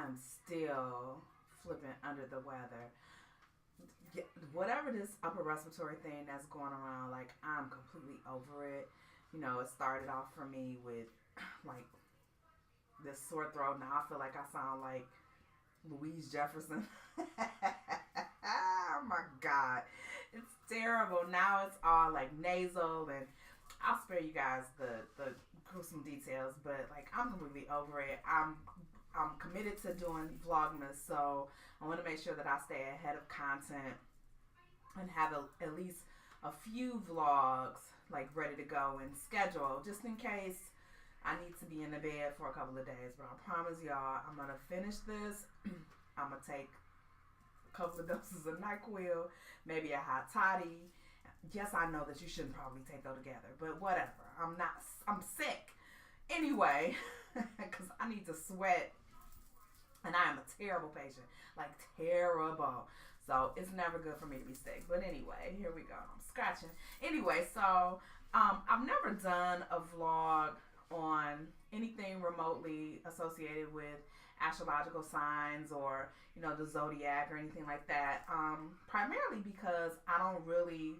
I'm still flipping under the weather. Whatever this upper respiratory thing that's going around, like, I'm completely over it. You know, it started off for me with like this sore throat. Now I feel like I sound like Louise Jefferson. Oh my God. It's terrible. Now it's all like nasal, and I'll spare you guys the gruesome details, but like, I'm completely over it. I'm committed to doing Vlogmas, so I want to make sure that I stay ahead of content and have at least a few vlogs like ready to go and schedule, just in case I need to be in the bed for a couple of days. But I promise y'all, I'm gonna finish this. I'm gonna take a couple of doses of NyQuil, maybe a hot toddy. Yes, I know that you shouldn't probably take those together, but whatever. I'm sick anyway, because I need to sweat, and I am a terrible patient, like terrible. So it's never good for me to be sick. But anyway, here we go. I'm scratching. Anyway, so I've never done a vlog on anything remotely associated with astrological signs or, you know, the zodiac or anything like that. Primarily because I don't really,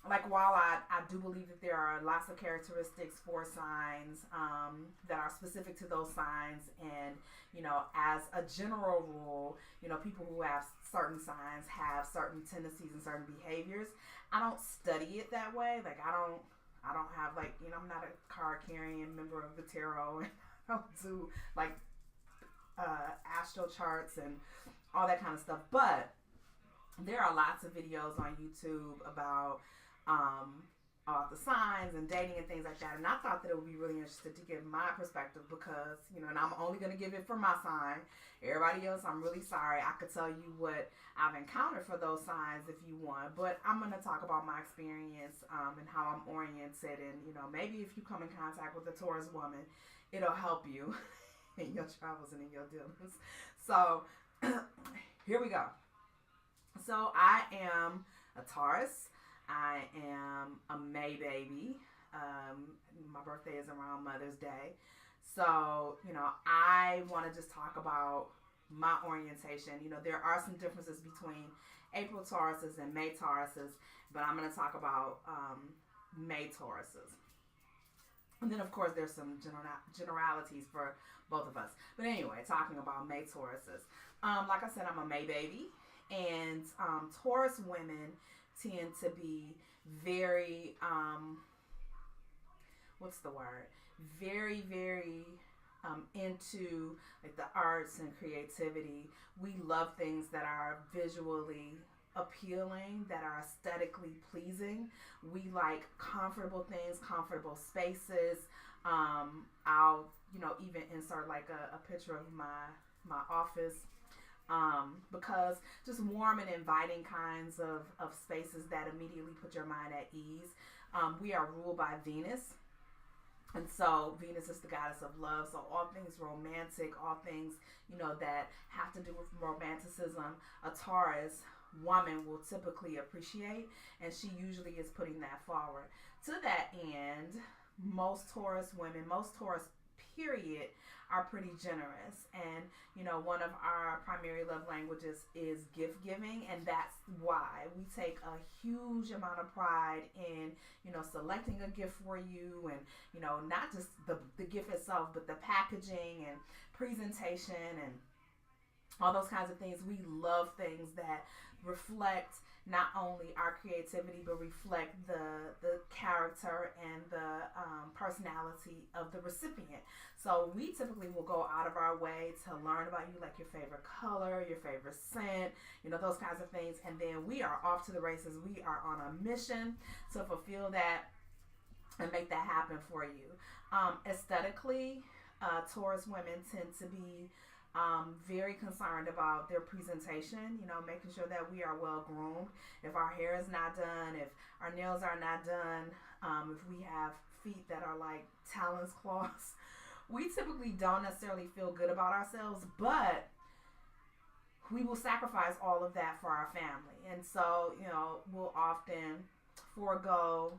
like, while I do believe that there are lots of characteristics for signs that are specific to those signs, and, you know, as a general rule, you know, people who have certain signs have certain tendencies and certain behaviors. I don't study it that way. Like, I don't have, like, you know, I'm not a card carrying member of the tarot, and I don't do like astral charts and all that kind of stuff. But there are lots of videos on YouTube about the signs and dating and things like that. And I thought that it would be really interesting to give my perspective because, you know, and I'm only going to give it for my sign. Everybody else, I'm really sorry. I could tell you what I've encountered for those signs if you want. But I'm going to talk about my experience and how I'm oriented. And, you know, maybe if you come in contact with a Taurus woman, it'll help you in your travels and in your dealings. So here we go. So I am a Taurus. I am a May baby. My birthday is around Mother's Day. So, you know, I want to just talk about my orientation. You know, there are some differences between April Tauruses and May Tauruses, but I'm going to talk about May Tauruses. And then, of course, there's some generalities for both of us. But anyway, talking about May Tauruses. Like I said, I'm a May baby. And Taurus women tend to be very, very, very into like the arts and creativity. We love things that are visually appealing, that are aesthetically pleasing. We like comfortable things, comfortable spaces. I'll, you know, even insert like a picture of my office. Because just warm and inviting kinds of spaces that immediately put your mind at ease. We are ruled by Venus. And so Venus is the goddess of love. So all things romantic, all things, you know, that have to do with romanticism, a Taurus woman will typically appreciate. And she usually is putting that forward. To that end, most Taurus women, most Taurus period, are pretty generous. And, you know, one of our primary love languages is gift giving, and that's why we take a huge amount of pride in, you know, selecting a gift for you, and, you know, not just the gift itself, but the packaging and presentation and all those kinds of things. We love things that reflect not only our creativity, but reflect the character and the personality of the recipient. So we typically will go out of our way to learn about you, like your favorite color, your favorite scent, you know, those kinds of things. And then we are off to the races. We are on a mission to fulfill that and make that happen for you. Aesthetically, Taurus women tend to be very concerned about their presentation, you know, making sure that we are well groomed. If our hair is not done, if our nails are not done, if we have feet that are like talons, claws, we typically don't necessarily feel good about ourselves, but we will sacrifice all of that for our family. And so, you know, we'll often forego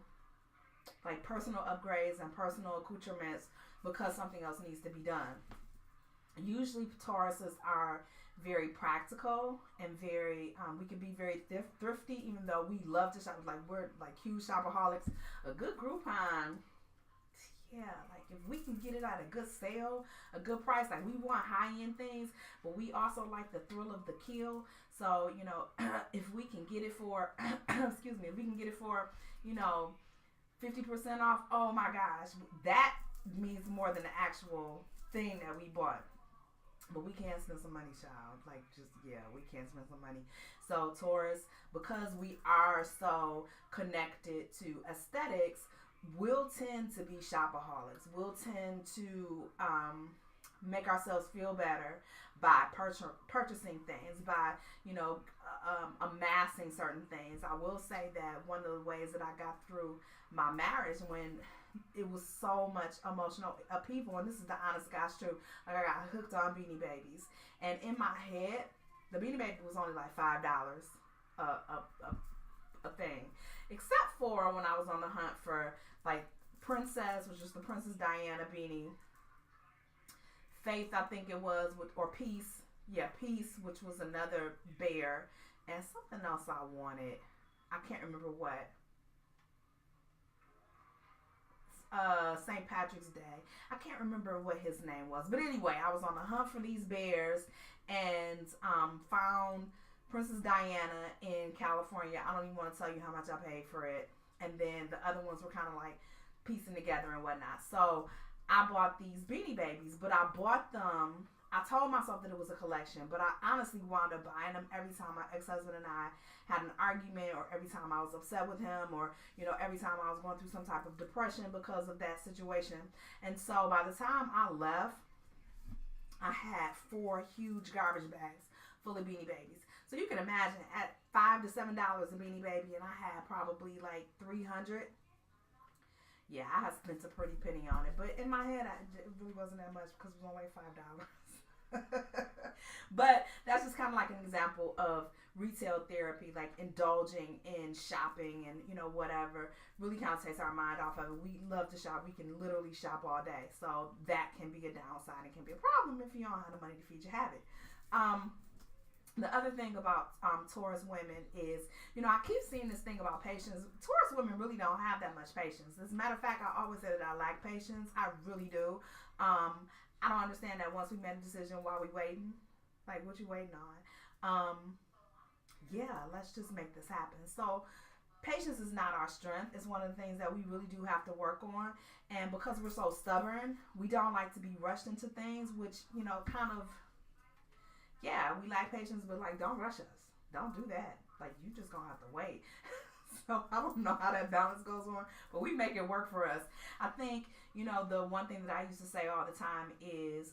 like personal upgrades and personal accoutrements because something else needs to be done. Usually Tauruses are very practical and very we can be very thrifty, even though we love to shop. Like, we're like huge shopaholics. A good Groupon, yeah, like if we can get it at a good sale, a good price, like we want high-end things, but we also like the thrill of the kill. So, you know, if we can get it for excuse me, if we can get it for, you know, 50% off, oh my gosh, that means more than the actual thing that we bought. But we can spend some money, child. Like, just, yeah, we can spend some money. So, Taurus, because we are so connected to aesthetics, we'll tend to be shopaholics. We'll tend to make ourselves feel better by purchasing things, by, you know, amassing certain things. I will say that one of the ways that I got through my marriage, when it was so much emotional upheaval, and this is the honest God's truth, like, I got hooked on Beanie Babies, and in my head, the Beanie Baby was only like $5 a thing, except for when I was on the hunt for like Princess, which was the Princess Diana beanie, Faith, I think it was, or Peace, yeah, Peace, which was another bear, and something else I wanted, I can't remember what. St. Patrick's Day. I can't remember what his name was. But anyway, I was on the hunt for these bears and found Princess Diana in California. I don't even want to tell you how much I paid for it. And then the other ones were kind of like piecing together and whatnot. So I bought these Beanie Babies, but I bought them. I told myself that it was a collection, but I honestly wound up buying them every time my ex-husband and I had an argument, or every time I was upset with him, or, you know, every time I was going through some type of depression because of that situation. And so by the time I left, I had 4 huge garbage bags full of Beanie Babies. So you can imagine, at $5 to $7 a Beanie Baby, and I had probably like 300. Yeah, I had spent a pretty penny on it, but in my head, it really wasn't that much because it was only $5. But that's just kind of like an example of retail therapy, like indulging in shopping and, you know, whatever, really kind of takes our mind off of it. We love to shop. We can literally shop all day. So that can be a downside. It can be a problem if you don't have the money to feed your habit. The other thing about Taurus women is, you know, I keep seeing this thing about patience. Taurus women really don't have that much patience. As a matter of fact, I always say that I lack patience. I really do. I don't understand that once we made a decision, why we waiting? Like, what you waiting on? Yeah, let's just make this happen. So patience is not our strength. It's one of the things that we really do have to work on. And because we're so stubborn, we don't like to be rushed into things, which, you know, kind of, yeah, we lack patience, but like, don't rush us. Don't do that. Like, you just gonna have to wait. So I don't know how that balance goes on, but we make it work for us. I think, you know, the one thing that I used to say all the time is,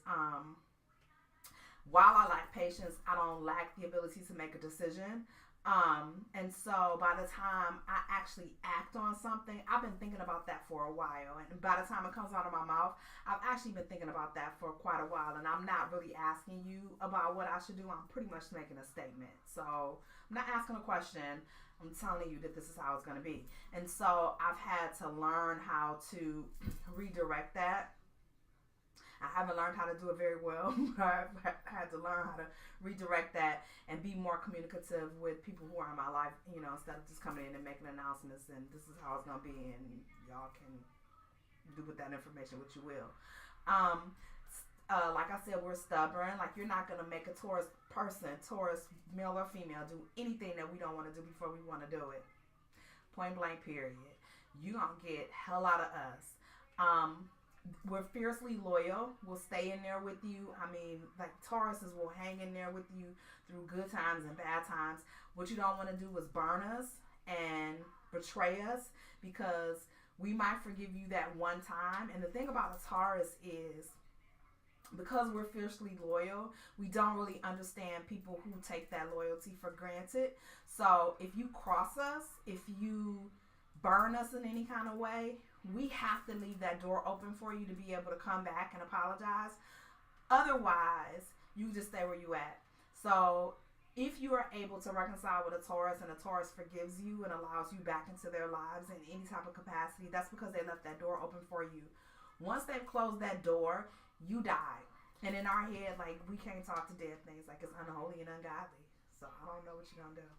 while I lack patience, I don't lack the ability to make a decision. And so by the time I actually act on something, I've been thinking about that for a while. And by the time it comes out of my mouth, I've actually been thinking about that for quite a while. And I'm not really asking you about what I should do. I'm pretty much making a statement. So I'm not asking a question. I'm telling you that this is how it's going to be. And so I've had to learn how to redirect that. I haven't learned how to do it very well, but I've had to learn how to redirect that and be more communicative with people who are in my life, you know, instead of just coming in and making announcements and this is how it's going to be and y'all can do with that information what you will. Like I said, we're stubborn. Like, you're not going to make a Taurus person, Taurus male or female, do anything that we don't want to do before we want to do it. Point blank, period. You going to get hell out of us. We're fiercely loyal. We'll stay in there with you. I mean, like, Tauruses will hang in there with you through good times and bad times. What you don't want to do is burn us and betray us, because we might forgive you that one time. And the thing about a Taurus is, because we're fiercely loyal, we don't really understand people who take that loyalty for granted. So if you cross us, if you burn us in any kind of way, we have to leave that door open for you to be able to come back and apologize. Otherwise, you just stay where you at. So if you are able to reconcile with a Taurus and a Taurus forgives you and allows you back into their lives in any type of capacity, that's because they left that door open for you. Once they've closed that door, you die. And in our head, like, we can't talk to dead things. Like, it's unholy and ungodly. So I don't know what you're going to do.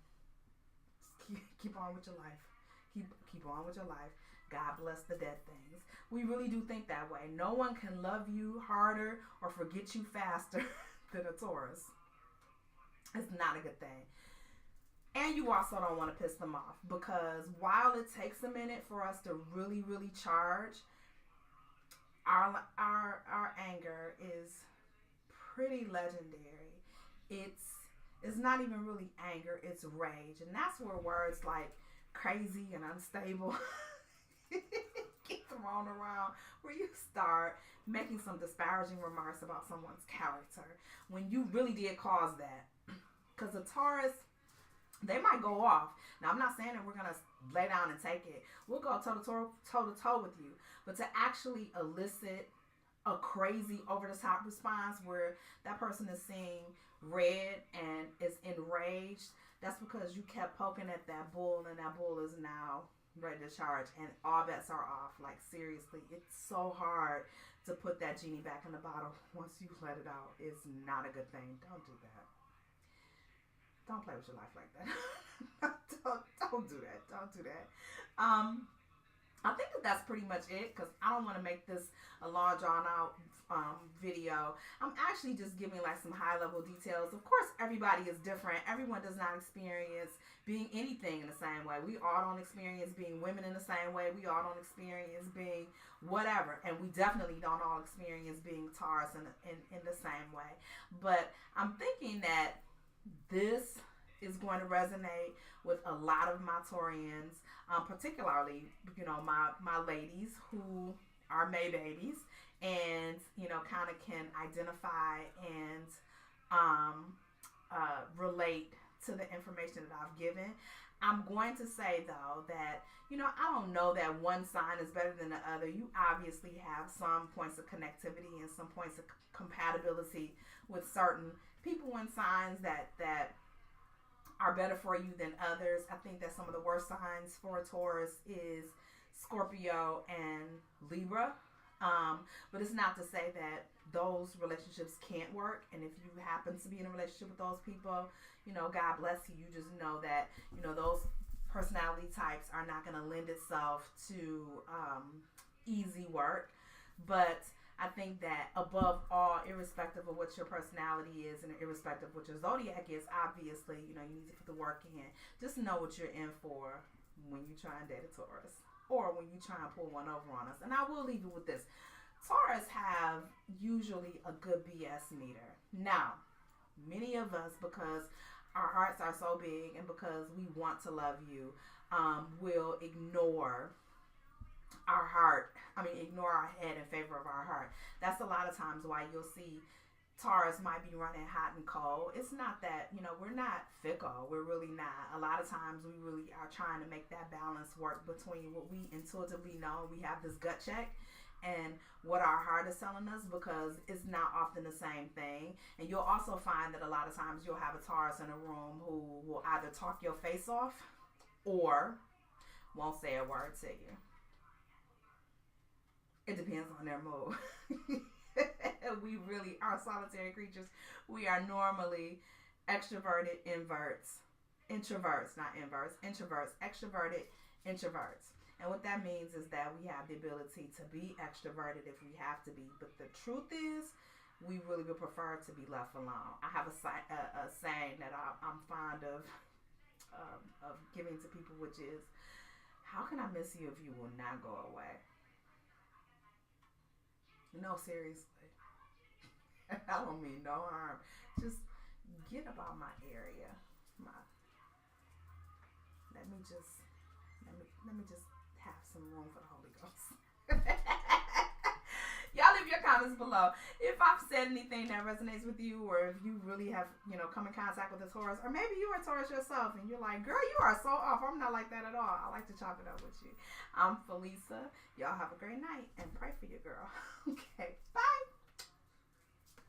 Just keep on with your life. Keep on with your life. God bless the dead things. We really do think that way. No one can love you harder or forget you faster than a Taurus. It's not a good thing. And you also don't want to piss them off, because while it takes a minute for us to really, really charge, our anger is pretty legendary. It's not even really anger, it's rage. And that's where words like crazy and unstable get thrown around, where you start making some disparaging remarks about someone's character when you really did cause that. Because a Taurus, they might go off. Now, I'm not saying that we're going to lay down and take it. We'll go toe to toe with you. But to actually elicit a crazy over-the-top response where that person is seeing red and is enraged, that's because you kept poking at that bull, and that bull is now ready to charge, and all bets are off. Like, seriously, it's so hard to put that genie back in the bottle once you let it out. It's not a good thing. Don't do that. Don't play with your life like that. don't do that. Don't do that. I think that's pretty much it, because I don't want to make this a long, drawn out video. I'm actually just giving like some high level details. Of course, everybody is different. Everyone does not experience being anything in the same way. We all don't experience being women in the same way. We all don't experience being whatever. And we definitely don't all experience being Taurus in the same way. But I'm thinking that this is going to resonate with a lot of my Taurians, particularly, you know, my ladies who are May babies, and, you know, kind of can identify and relate to the information that I've given. I'm going to say, though, that, you know, I don't know that one sign is better than the other. You obviously have some points of connectivity and some points of compatibility with certain people and signs that are better for you than others. I think that some of the worst signs for a Taurus is Scorpio and Libra. But it's not to say that those relationships can't work. And if you happen to be in a relationship with those people, you know, God bless you. You just know that, you know, those personality types are not going to lend itself to easy work. But I think that above all, irrespective of what your personality is and irrespective of what your zodiac is, obviously, you know, you need to put the work in. Just know what you're in for when you try and date a Taurus, or when you try and pull one over on us. And I will leave you with this. Taurus have usually a good BS meter. Now, many of us, because our hearts are so big and because we want to love you, will ignore our heart. Ignore our head in favor of our heart. That's a lot of times why you'll see Taurus might be running hot and cold. It's not that, you know, we're not fickle. We're really not. A lot of times we really are trying to make that balance work between what we intuitively know. We have this gut check and what our heart is telling us, because it's not often the same thing. And you'll also find that a lot of times you'll have a Taurus in a room who will either talk your face off or won't say a word to you. It depends on their mood. We really are solitary creatures. We are normally extroverted introverts, extroverted introverts. And what that means is that we have the ability to be extroverted if we have to be. But the truth is, we really would prefer to be left alone. I have a saying that I'm fond of giving to people, which is, how can I miss you if you will not go away? No, seriously. I don't mean no harm. Just get about my area. Let me just have some room for the Holy Ghost. Y'all leave your comments below if I've said anything that resonates with you, or if you really have, you know, come in contact with a Taurus, or maybe you are a Taurus yourself and you're like, girl, you are so off. I'm not like that at all. I like to chop it up with you. I'm Felisa. Y'all have a great night and pray for your girl. Okay, bye.